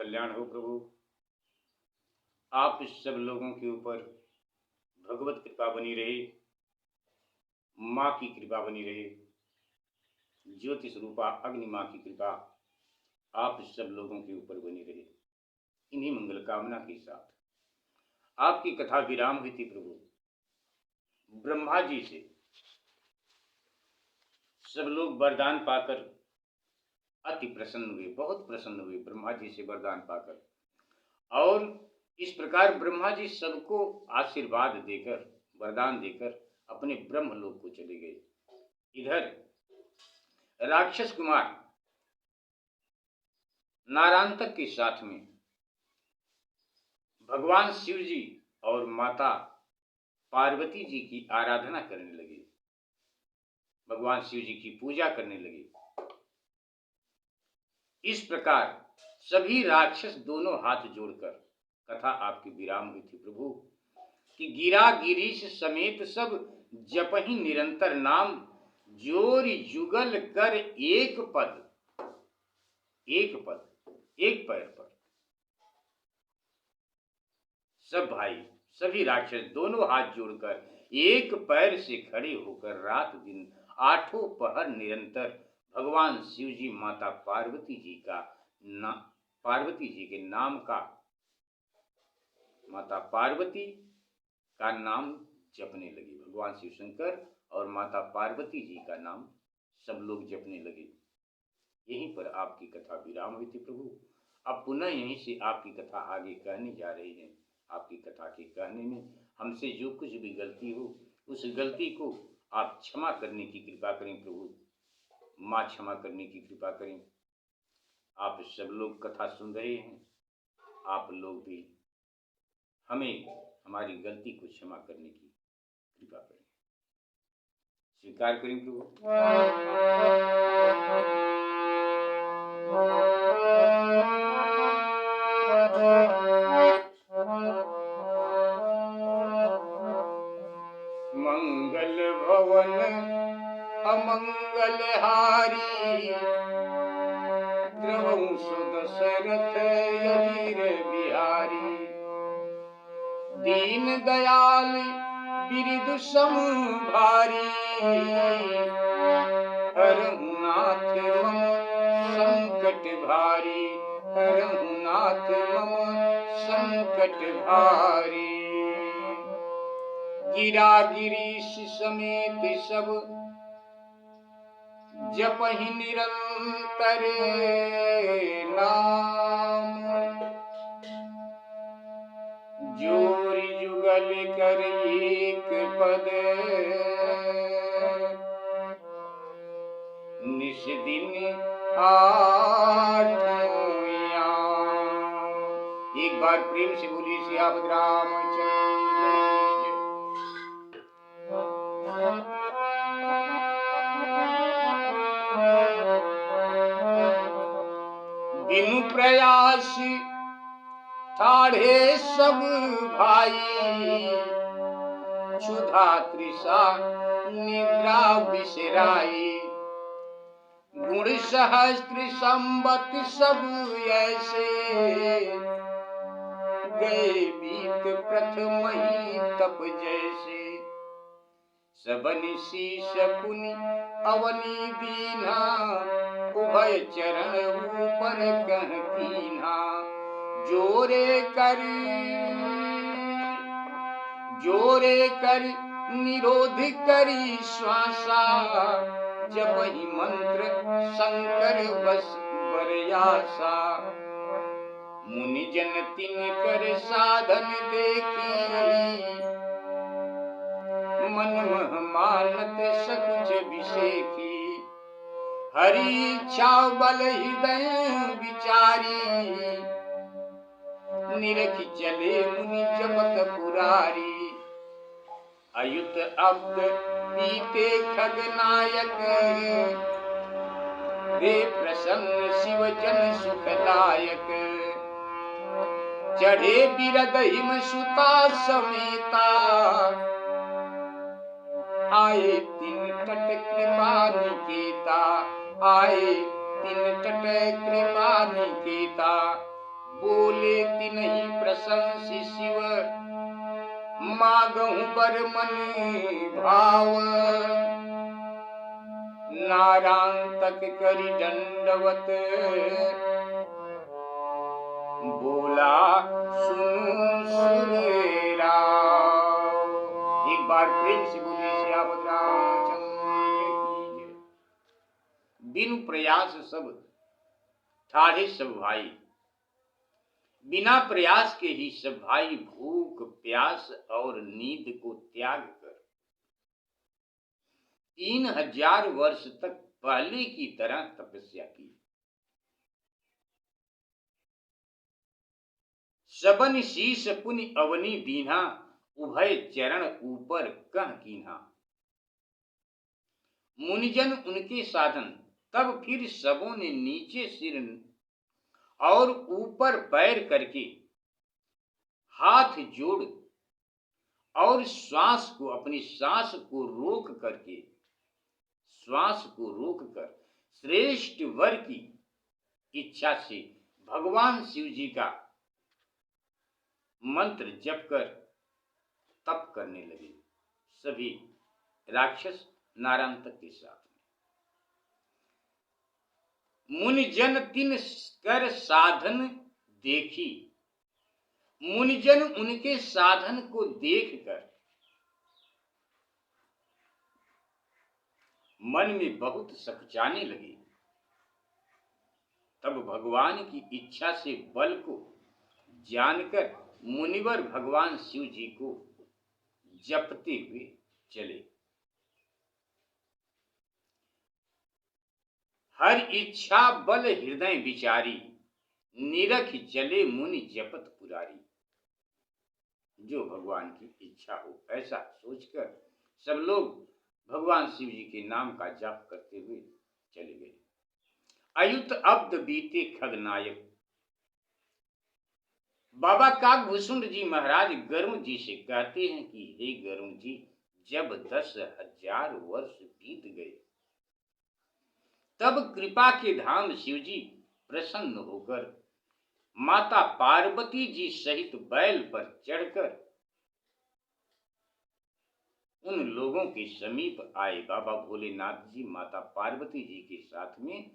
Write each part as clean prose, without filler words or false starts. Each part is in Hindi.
कल्याण हो प्रभु। आप सब लोगों के ऊपर भगवत कृपा बनी रहे, माँ की कृपा बनी रहे, ज्योतिष रूपा अग्नि माँ की कृपा आप सब लोगों के ऊपर बनी रहे। इन्हीं मंगल कामना के साथ आपकी कथा विराम हुई थी प्रभु। ब्रह्मा जी से सब लोग वरदान पाकर अति प्रसन्न हुए, बहुत प्रसन्न हुए ब्रह्मा जी से वरदान पाकर। और इस प्रकार ब्रह्मा जी सबको आशीर्वाद देकर, वरदान देकर अपने ब्रह्मलोक को चले गए। इधर राक्षस कुमार नारायणतक के साथ में भगवान शिव जी और माता पार्वती जी की आराधना करने लगे, भगवान शिव जी की पूजा करने लगे। इस प्रकार सभी राक्षस दोनों हाथ जोड़कर, कथा आपकी विराम हुई थी प्रभु, कि गिरा गिरीश समेत सब जपहि निरंतर नाम, जोर जुगल कर एक पद, एक पद, एक पैर पर। सब भाई, सभी राक्षस दोनों हाथ जोड़कर एक पैर से खड़े होकर रात दिन आठों पहर निरंतर भगवान शिव जी, माता पार्वती जी का पार्वती जी के नाम का, माता पार्वती का नाम जपने लगे। भगवान शिव शंकर और माता पार्वती जी का नाम सब लोग जपने लगे। यहीं पर आपकी कथा विराम हुई थी प्रभु। अब पुनः यहीं से आपकी कथा आगे कहने जा रही है। आपकी कथा के कहने में हमसे जो कुछ भी गलती हो, उस गलती को आप क्षमा करने की कृपा करें प्रभु। माँ क्षमा करने की कृपा करें। आप सब लोग कथा सुन रहे हैं, आप लोग भी हमें हमारी गलती को क्षमा करने की कृपा करें, स्वीकार करें प्रभु। मंगल भवन अमंगल हारी, द्रवहु सुदशरथ अजीर बिहारी। दीन दयाल बिरिदु सम भारी, हरहु नाथ मम संकट भारी, हरहु नाथ मम संकट भारी। गिरा गिरीश समेत सब जपहि निरंतर नाम, जोर जुगल कर एक पद, निश दिन आठों याम। एक बार प्रेम से बोलिए सियापत रामचंद्र। बिनु प्रयास ठाढ़े सब भाई, क्षुधा तृषा निद्रा बिसराई। गुण सहस्त्र संवत सब ऐसे, गए बीत प्रथम ही तप जैसे। सबन शीश पुनि अवनी दीना, उभय चरण ऊपर कह कीन्हा। जोरे कर निरोध करी श्वासा, जपहि मंत्र शंकर बस बरयासा। मुनि जन तिन कर साधन देखी, मन मह मानत सकुच विषेखी। हरि इच्छा बल हृदय विचारी, निरखि चले मुनि जपत पुरारी। अयुत अब्द पीते खगनायक, वे प्रसन्न शिव जन सुखदायक। चढ़े बिरद हिम सुता समेता, आए तीन तट कृपा निकेता। आए तीन तट कृपा निकेता। बोले तिन्हि प्रशंसि शिव, मागहु बर मन भाव। नारांतक करि दंडवत, बोला सुनु सुरेरा। एक बार प्रेम से बोले सियावत रामचंद्र की जय। बिनु प्रयास सब ठाढ़े सब भाई, बिना प्रयास के ही सब भाई भूख प्यास और नींद को त्याग कर 3000 वर्ष तक पहले की तरह तपस्या की। सबन शीश पुनि अवनी दीन्हा, उभय चरण ऊपर कह कीन्हा। मुनिजन उनके साधन, तब फिर सबों ने नीचे सिर और ऊपर पैर करके हाथ जोड़ और अपनी सांस को रोक कर श्रेष्ठ वर की इच्छा से भगवान शिव जी का मंत्र जप कर तप करने लगे। सभी राक्षस नारांतक के साथ मुनिजन तिन कर साधन देखी, मुनिजन उनके साधन को देखकर मन में बहुत सकचाने लगे। तब भगवान की इच्छा से बल को जानकर मुनिवर भगवान शिव जी को जपते हुए चले। हर इच्छा बल हृदय विचारी, निरख चले मुनि जपत पुरारी। जो भगवान की इच्छा हो ऐसा सोचकर सब लोग भगवान शिव जी के नाम का जाप करते हुए चले गए। अयुत अब्द बीते खगनायक। बाबा काकभूषुंड जी महाराज गरुड़ जी से कहते हैं कि हे गरुड़ जी, जब 10,000 वर्ष बीत गए तब कृपा के धाम शिवजी प्रसन्न होकर माता पार्वती जी सहित बैल पर चढ़कर उन लोगों के समीप आए। बाबा भोलेनाथ जी माता पार्वती जी के साथ में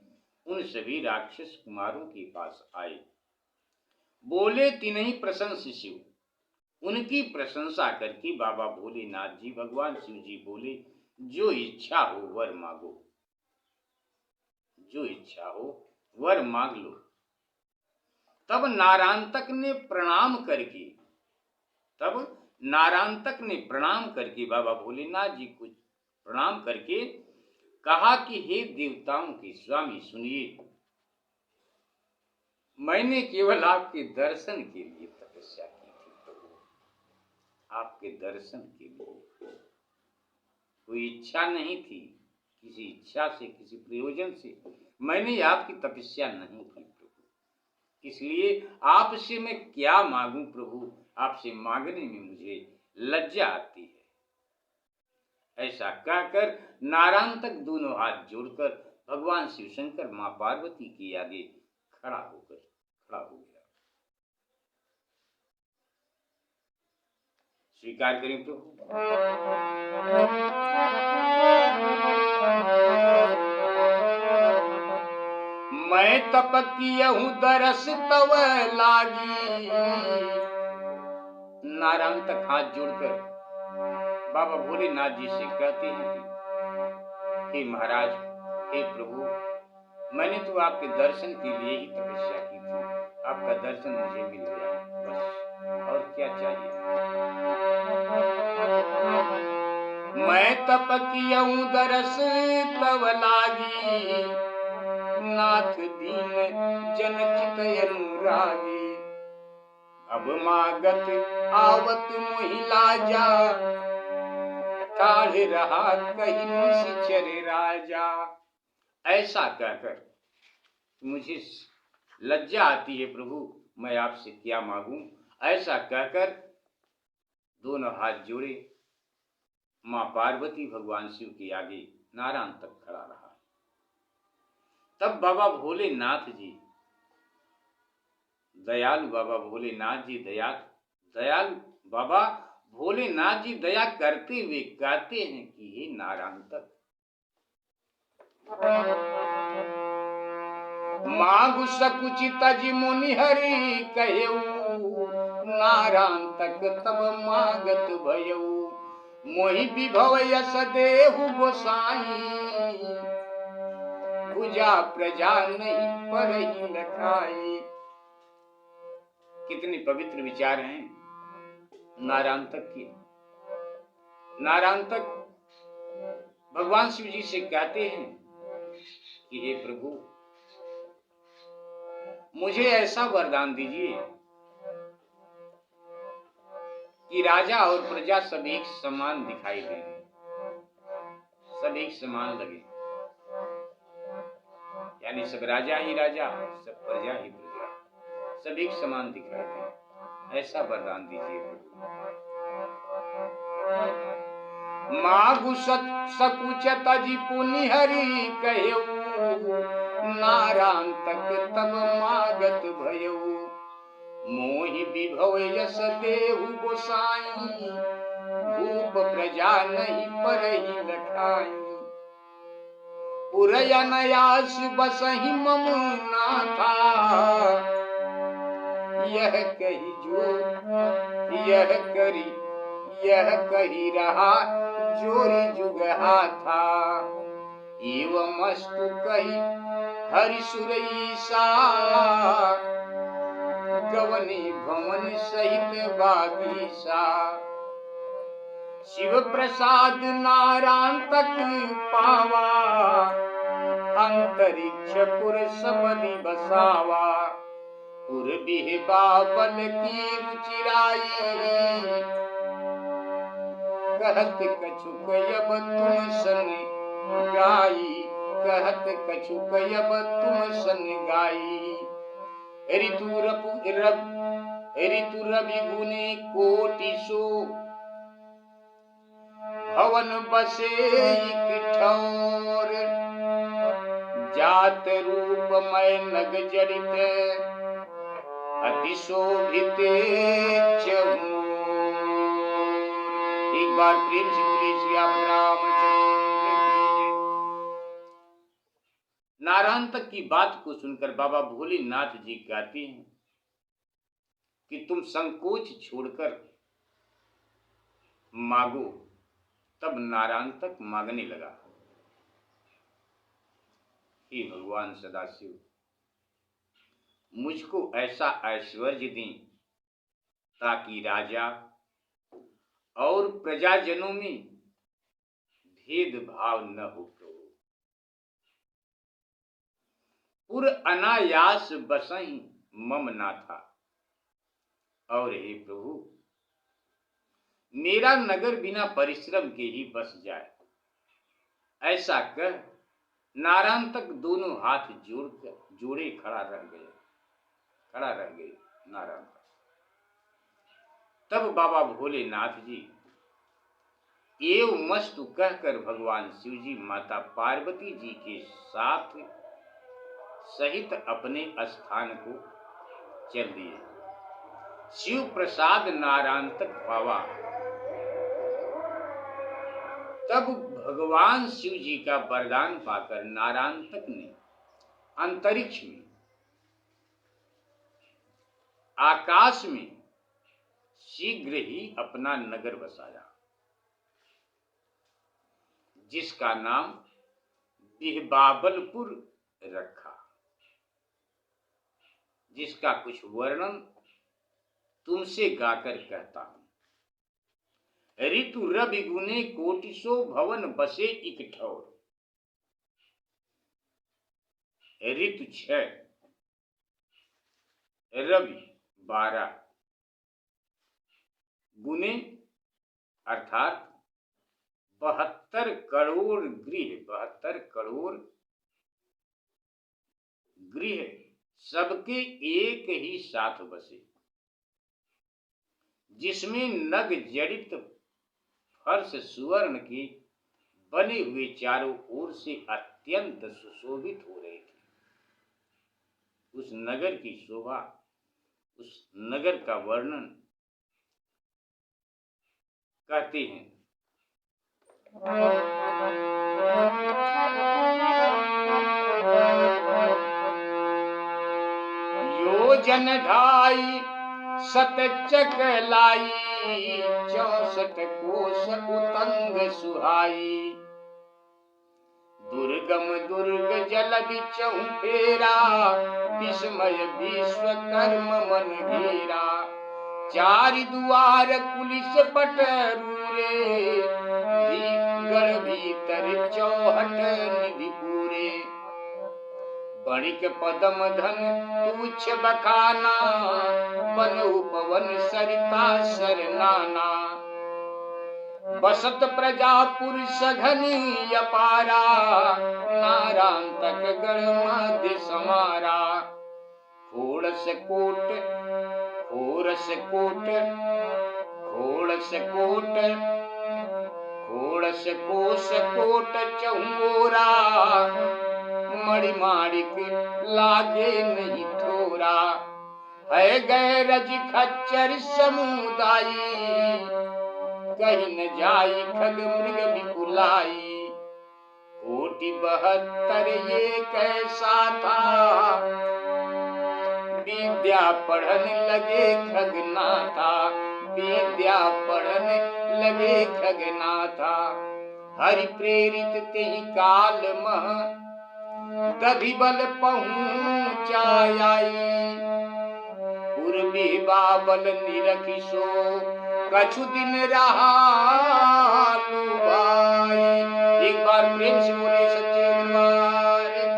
उन सभी राक्षस कुमारों के पास आए। बोले तिन्हि प्रशंसि शिव, उनकी प्रशंसा करके बाबा भोलेनाथ जी भगवान शिव जी बोले, जो इच्छा हो वर मांगो, जो इच्छा हो वर मांग लो। तब नारांतक ने प्रणाम करके बाबा भोलेनाथ जी को प्रणाम करके कहा कि हे देवताओं के स्वामी सुनिए, मैंने केवल आपके दर्शन के लिए तपस्या की थी प्रभु, आपके दर्शन के लिए, कोई इच्छा नहीं थी, किसी इच्छा से किसी प्रयोजन से मैंने आपकी तपस्या नहीं की प्रभु। इसलिए आपसे मैं क्या मांगूं प्रभु, आपसे मांगने में मुझे लज्जा आती है। ऐसा कहकर नारांतक दोनों हाथ जोड़कर भगवान शिव शंकर मां पार्वती के आगे खड़ा हो गया। स्वीकार करें प्रभु। मैं तप कियहूं दरस तव लागी। नारांतक हाथ जोड़कर बाबा भोलेनाथ जी से कहते हैं कि हे महाराज, हे प्रभु, मैंने तो आपके दर्शन के लिए ही तपस्या की थी, आपका दर्शन मुझे मिल गया, बस और क्या चाहिए। मैं तप कियहूं दरस तव लागी, नाथ दीन जन चित अनुरागी। अब मागत आवत मोहि लाजा, ठाढ़ रहा कहीं निश्चर राजा। ऐसा कहकर मुझे लज्जा आती है प्रभु, मैं आपसे क्या मांगूं। ऐसा कहकर दोनों हाथ जोड़े मां पार्वती भगवान शिव के आगे नारांतक खड़ा रहा। तब बाबा भोलेनाथ जी दयालु बाबा भोलेनाथ जी दयालु बाबा भोलेनाथ जी दया करते हुए कहते हैं कि हे नारायण मागु सकुचित जी मुनि हरि कहऊ नारायण तब मागत भयऊ मोहि विभव यस देहु गोसाई भुजा प्रजा नहीं परहि लखाई। कितने पवित्र विचार हैं नारायण तक के। नारायण तक भगवान शिव जी से कहते हैं कि हे प्रभु मुझे ऐसा वरदान दीजिए कि राजा और प्रजा सब एक समान दिखाई दें, सब एक समान लगे, यानी सब राजा ही राजा, सब प्रजा ही प्रजा, सब एक समान दिखाई दें, ऐसा वरदान दीजिए प्रभु। मागु सकुचत जी पुनि हरि कहऊ नारायण तब मागत भयऊ मोहि विभव यस देहु गोसाई भूप प्रजा नहीं परहि लखाई पुरयनयास बसहि मम नाथा यह कही रहा जोरी जुगहा था एवं मस्तु कही हरि सुरईसा गवनी भवन सहित बागीसा शिव प्रसाद नारायण तक पावा अंतरिक्ष पुर सबदि बसावा पुर बिह बाबल की रुचिराई कहत कछुक अब तुम सन गाई कहत कछुक अब तुम सन गाई ऋतु रवि गुने कोटि सो भवन बसे एक ठौर जात रूप मय नग जड़ित अति शोभित चहु। एक बार प्रेम से बोलिए श्री रामचंद्र की। नारायण तक की बात को सुनकर बाबा भोलेनाथ जी कहते हैं कि तुम संकोच छोड़कर मांगो। तब नारायण तक मांगने लगा, हे भगवान सदाशिव मुझको ऐसा ऐश्वर्य दें ताकि राजा और प्रजाजनों में भेदभाव न हो प्रभु। पुर अनायास बसहि मम नाथा, और हे प्रभु मेरा नगर बिना परिश्रम के ही बस जाए। ऐसा कह नारायण तक दोनों हाथ जोड़े खड़ा रह गए नारायण तक। तब बाबा भोलेनाथ जी एवं मस्तु कहकर भगवान शिव जी माता पार्वती जी के साथ सहित अपने स्थान को चल दिए। शिव प्रसाद नारायण तक पावा। तब भगवान शिव जी का वरदान पाकर नारायण तक ने अंतरिक्ष में आकाश में शीघ्र ही अपना नगर बसाया, जिसका नाम बिहबाबलपुर रखा, जिसका कुछ वर्णन तुमसे गाकर कहता हूं। ऋतु रवि गुने कोटिसो भवन बसे इक ठौर। ऋतु 6, रवि 12, गुने अर्थात 72 करोड़ गृह सबके एक ही साथ बसे, जिसमें नग जड़ित फर्श सुवर्ण के बने हुए चारों ओर से अत्यंत सुशोभित हो रहे थे। उस नगर की शोभा उस नगर का वर्णन कहते हैं। योजन ढाई सत चकलाई, 64 कोस उतंग सुहाई। दुर्गम दुर्ग जलधि चहुफेरा, विस्मय विश्वकर्म मन घेरा। 4 द्वार कुलिस पटरूरे, गढ़ भीतर 64 निधि पूरे। बणिक पदम धन तुच्छ बखाना, बन उपवन सरिता सरनाना। बसत प्रजापुर सघनी अपारा, नारांतक गढ़ मध्य समारा। खोड़स कोट खोड़स कोट खोड़स कोट खोड़स कोस कोट चहुरा। मणिमाणिक लागे नहीं थोरा, है गए रज खच्चर समुदायी। कहीं न जाई खग मृग विपुलाई, कोटि 72 ये कैसा था। विद्या पढ़न लगे खगनाथा, विद्या पढ़न लगे खगनाथा। हरि प्रेरित तेहि काल मह, दधि बल पहुँचाई। पूर्वी बाबल निरखि सो, कछु दिन रहा लुभाई। एक बार प्रेम से बोले सच्चे दरबार की।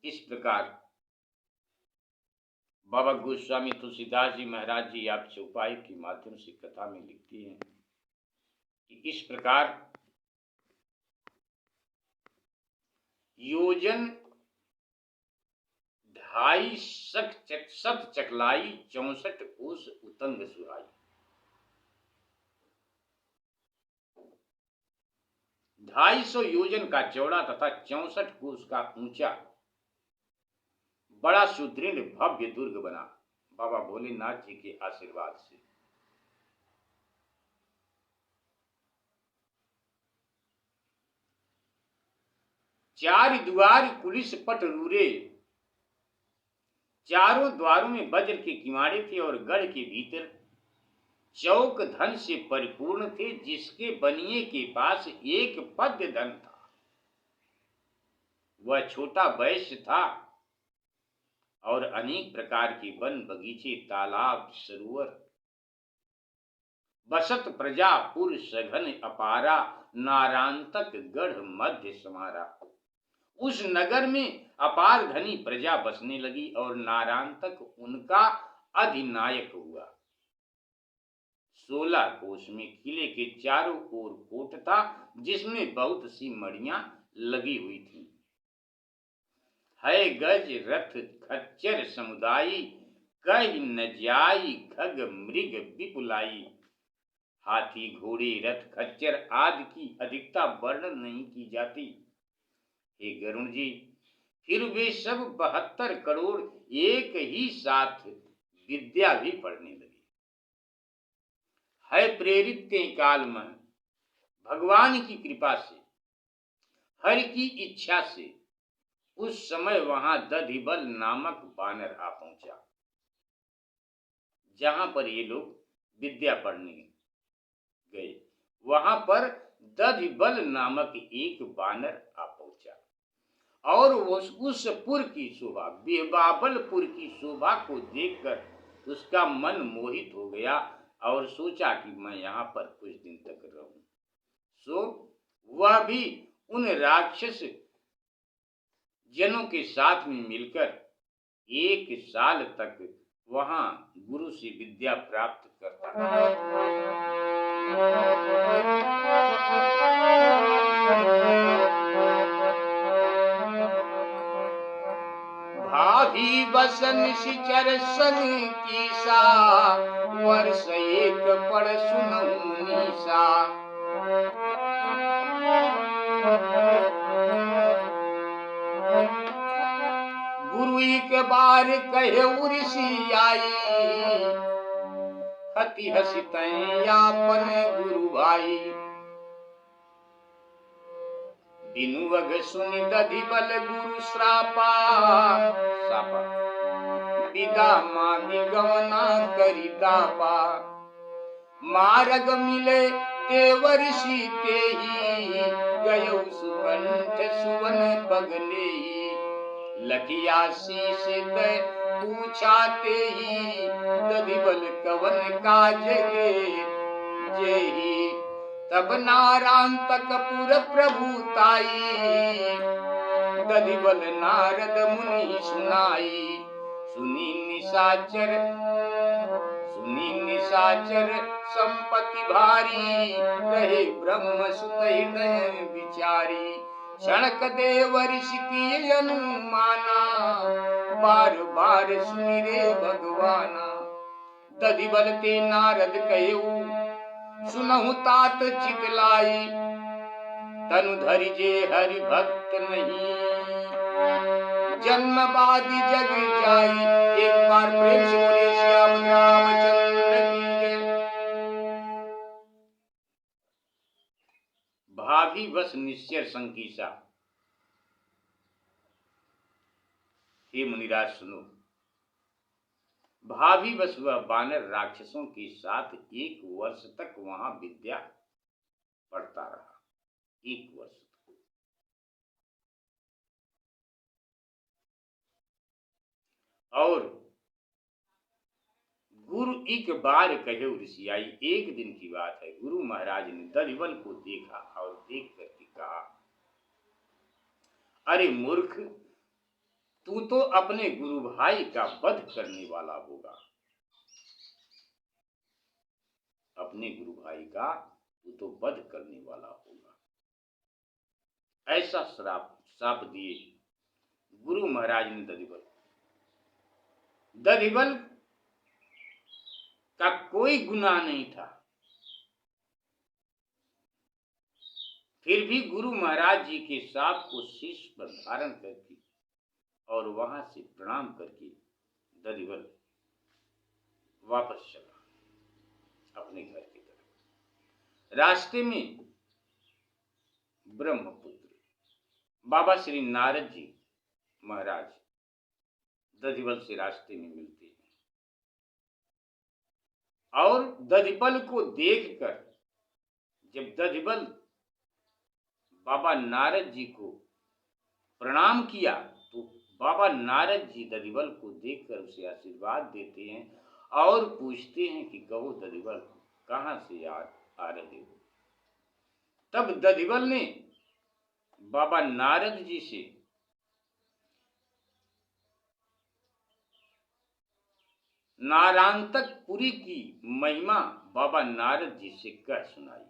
इस प्रकार बाबा गोस्वामी तुलसीदास जी महाराज जी आप चौपाई के माध्यम से कथा में लिखते हैं कि इस प्रकार योजन ढाई सत चकलाई, 64 कोस उतंग सुहाई। 250 योजन का चौड़ा तथा 64 कोस का ऊंचा बड़ा सुदृढ़ भव्य दुर्ग बना बाबा भोलेनाथ जी के आशीर्वाद से। चार द्वार पुलिस पट रूरे, चारों द्वारों में वज्र के किवाड़े थे और गढ़ के भीतर चौक धन से परिपूर्ण थे, जिसके बनिए के पास एक पद्य धन था। वह छोटा वैश्य था और अनेक प्रकार के वन बगीचे, तालाब, सरोवर, बसत प्रजापुर सघन अपारा, नारांतक गढ़ मध्य समारा। उस नगर में अपार धनी प्रजा बसने लगी और नारांतक उनका अधिनायक हुआ। 16 कोस में किले के चारों ओर कोट था, जिसमें बहुत सी मड़ियां लगी हुई थीं। है गज रथ खच्चर समुदायी, कहीं न जाई खग मृग विपुलाई। हाथी, घोड़े, रथ, खच्चर आदि की अधिकता वर्णन नहीं की जाती। हे गरुण जी, फिर वे सब 72 करोड़ एक ही साथ विद्या भी पढ़ने लगे। है प्रेरित के काल में भगवान की कृपा से, हरि की इच्छा से उस समय वहां दधिबल नामक बानर आ पहुंचा, जहां पर ये लोग विद्या पढ़ने गए। वहां पर दधिबल नामक एक बानर आ पहुंचा और उस पुर की शोभा, बेबाबलपुर की शोभा को देखकर उसका मन मोहित हो गया और सोचा कि मैं यहाँ पर कुछ दिन तक रहूं। सो वह भी उन राक्षस जनों के साथ में मिलकर 1 साल तक वहां गुरु से विद्या प्राप्त करता भाभी बसन सिचर सन की सा, वर्ष 1 पढ़ सुनऊं निशा। गुरु एक बार कहे ऋषि आई, हति हसित यापन गुरु भाई। बिनु अग सुनि दधि बल गुरु श्रापा, विदा मांगी गवना करी दापा। मार्ग मिले देवर्षि ते ही, गयो सुकंठ सुवन बगले ही। लखिया शीश दे पूछाते ही, दधिबल कवन काज गे जेहि। तब नारायण पुर प्रभुताई, दधिबल नारद मुनि सुनाई। सुनी निशाचर संपत्ति भारी, रहे ब्रह्म सुत हृदय विचारी। क्षणक देव ऋषि की अनुमाना, बार बार सुनि रे भगवाना। दधिबल ते नारद कहेऊ, सुनहु तात चितलाई। तनु धरि जे हरि भक्त नहीं, जन्म बादी जग जाई। एक बार प्रेम से बोले श्याम रामचंद्र की जय। भाभी बस निश्चर संकीसा। हे मुनिराज सुनो, भाभी बस वह बानर राक्षसों के साथ 1 वर्ष तक वहां विद्या पढ़ता रहा। 1 वर्ष तक। और गुरु एक बार कहे ऋषि आई। एक दिन की बात है, गुरु महाराज ने दधिबल को देखा और देख करके कहा, अरे मूर्ख, तू तो अपने गुरु भाई का वध करने वाला होगा। अपने गुरु भाई का तू तो वध करने वाला होगा। ऐसा श्राप दिए गुरु महाराज ने दधिबल का कोई गुनाह नहीं था। फिर भी गुरु महाराज जी के श्राप को शीश पर धारण करके और वहां से प्रणाम करके दधिबल वापस चला अपने घर की तरफ। रास्ते में ब्रह्मपुत्र बाबा श्री नारद जी महाराज दधिबल से रास्ते में मिलते हैं और दधिबल को देखकर जब दधिबल बाबा नारद जी को प्रणाम किया तो बाबा नारद जी दधिबल को देखकर उसे आशीर्वाद देते हैं और पूछते हैं कि कहो दधिबल कहां से आ रहे हो। तब दधिबल ने बाबा नारद जी से नारायणपुरी की महिमा बाबा नारद जी से कह सुनाई।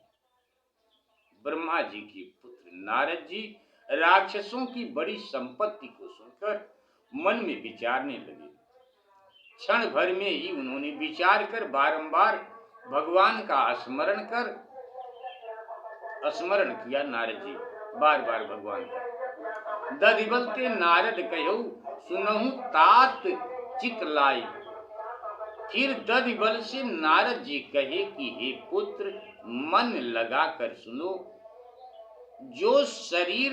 ब्रह्मा जी के पुत्र नारद जी राक्षसों की बड़ी संपत्ति को सुनकर मन में विचारने लगे। क्षण भर में ही उन्होंने विचार कर बारंबार भगवान का स्मरण किया। नारद जी बार बार भगवान का। दधिबल ते नारद कहो, सुनहु तात चित लाई। फिर दधिबल से नारद जी कहे कि हे पुत्र, मन लगा कर सुनो। जो शरीर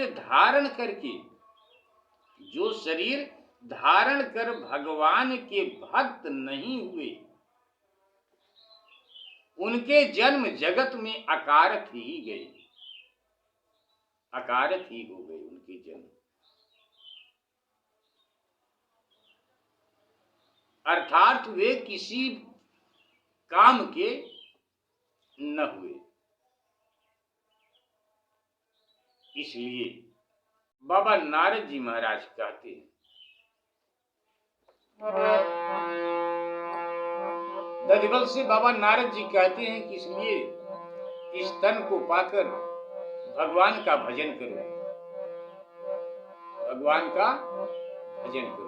धारण कर भगवान के भक्त नहीं हुए, उनके जन्म जगत में अकारथ ही गए, अकारथ ही हो गए उनके जन्म। अर्थात वे किसी काम के न हुए। इसलिए बाबा नारद जी महाराज कहते हैं, दधिबल से बाबा नारद जी कहते हैं कि इसलिए इस तन को पाकर भगवान का भजन करो, भगवान का भजन करो।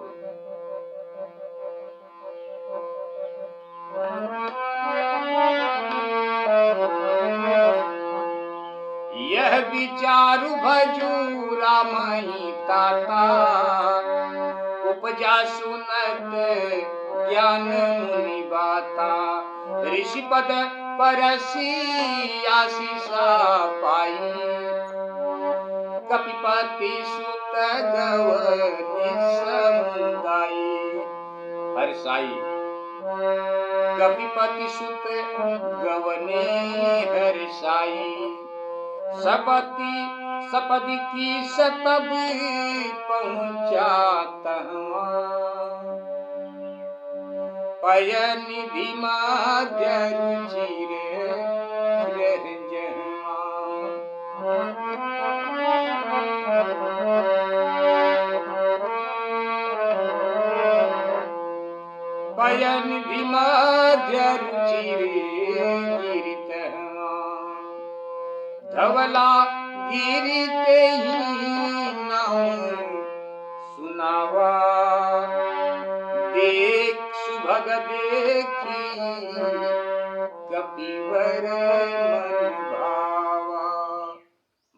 यह विचारु भजू राम ही ताता, उपजा सुनत ज्ञान मुनि बाता, ऋषि पद परसी आशीषा पाई, कपिपति सुत गवनी समुदाई। हर्षाई कपिपति सुत गवनी हर्षाई, सपदि की सतब पहुँचा तहवा, पय निधि माध्य रुचिर रह जहवा। पय निधि माध्य रुचिर गिरितहवा, धवला गिरते ही नाम सुनावा, देख सुभग देखी कपिवर मन भावा।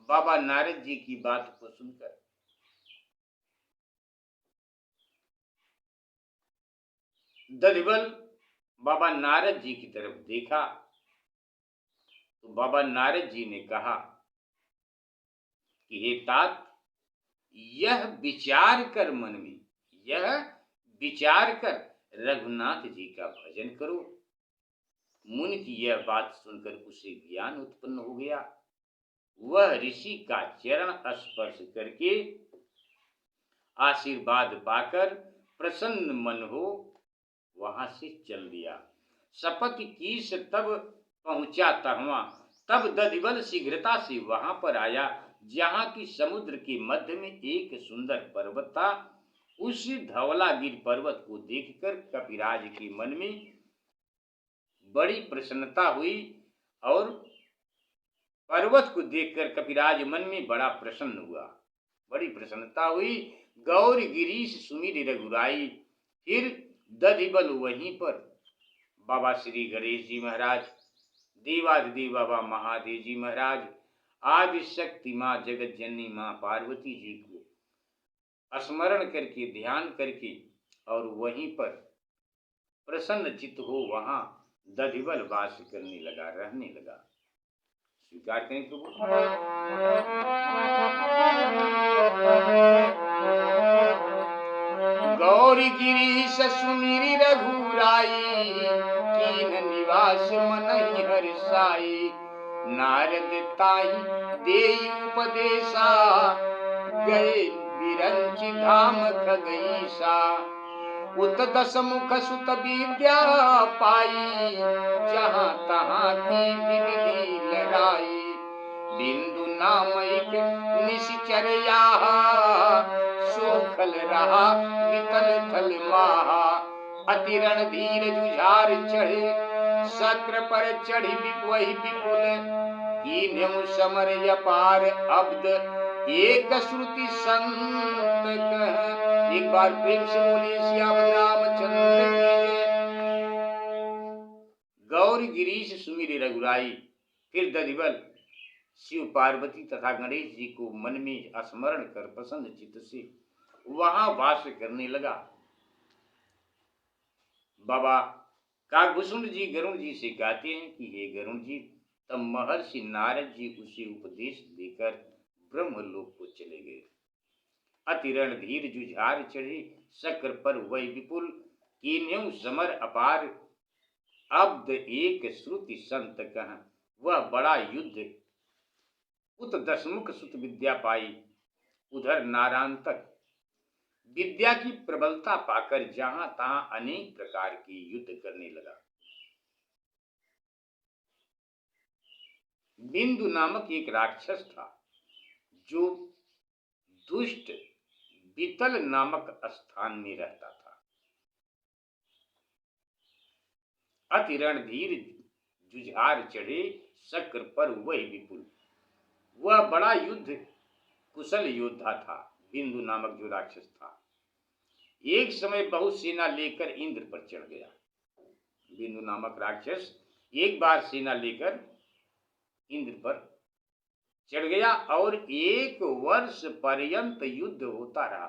बाबा नारद जी की बात को सुनकर दधिवल बाबा नारद जी की तरफ देखा तो बाबा नारद जी ने कहा कि हे तात, यह विचार कर मन में, यह विचार कर रघुनाथ जी का भजन करो। मुनि की यह बात सुनकर उसे ज्ञान उत्पन्न हो गया। वह ऋषि का चरण स्पर्श करके आशीर्वाद पाकर प्रसन्न मन हो वहां से चल दिया। सपति कीस तब पहुंचा तहवा, तब दधिवल शीघ्रता से वहां पर आया जहां की समुद्र के मध्य में एक सुंदर पर्वत था। उस धवलागिर पर्वत को देखकर कपिराज के मन में बड़ी प्रसन्नता हुई और पर्वत को देखकर कपिराज मन में बड़ा प्रसन्न हुआ, बड़ी प्रसन्नता हुई। गौर गिरीश सुमिर रघुराई। फिर दधिवल वहीं पर बाबा श्री गणेश जी महाराज, देवाधिदेव बाबा महादेव जी महाराज, आदि शक्ति माँ जगत जननी माँ पार्वती जी को स्मरण करके ध्यान करके और वहीं पर प्रसन्न चित्त हो वहां दधिवल वास करने लगा, रहने लगा। स्वीकार करें प्रभु। गौरी गिरीश सुमिरि रघुराई, कीन निवास मनहि हर्षाई। नारद ताई देई उपदेशा, गए विरंचि धाम खगईसा। उत दस मुख सुत विद्या पाई, जहाँ तहाँ की विविधि लड़ाई। बिंदु नामैक निश्चर्या, सोखल रहा वितल थल माहा। अति रणधीर जुझार चढ़े, शक्र पर चढ़ी वही विपुल। कीन्हु समर अपार अब्द, एक श्रुति संत कह। एक बार प्रेम से बोले सियावर रामचंद्र की। गौर गिरीश सुमिर रघुराई। फिर दधिवल शिव पार्वती तथा गणेश जी को मन में स्मरण कर प्रसन्न चित्त से वहां वास करने लगा। बाबा काकभूषण जी गरुण जी से कहते हैं कि हे गरुण जी, तब महर्षि नारद जी उसे उपदेश देकर ब्रह्मलोक को चले गए। अति रणधीर जुझार चढ़े, शक्र पर वही विपुल। कीन्हु समर अपार अब्द, एक श्रुति संत कह। वह बड़ा युद्ध उत दशमुख सुत विद्या पाई। उधर नारांतक विद्या की प्रबलता पाकर जहां तहां अनेक प्रकार के युद्ध करने लगा। बिंदु नामक एक राक्षस था जो दुष्ट वितल नामक स्थान में रहता था। अति रणधीर जुझार चढ़े, शक्र पर वही विपुल। वह बड़ा युद्ध कुशल योद्धा था। बिंदु नामक जो राक्षस था एक समय बहुत सेना लेकर इंद्र पर चढ़ गया। बिंदु नामक राक्षस एक बार सेना लेकर इंद्र पर चढ़ गया और 1 वर्ष पर्यंत युद्ध होता रहा।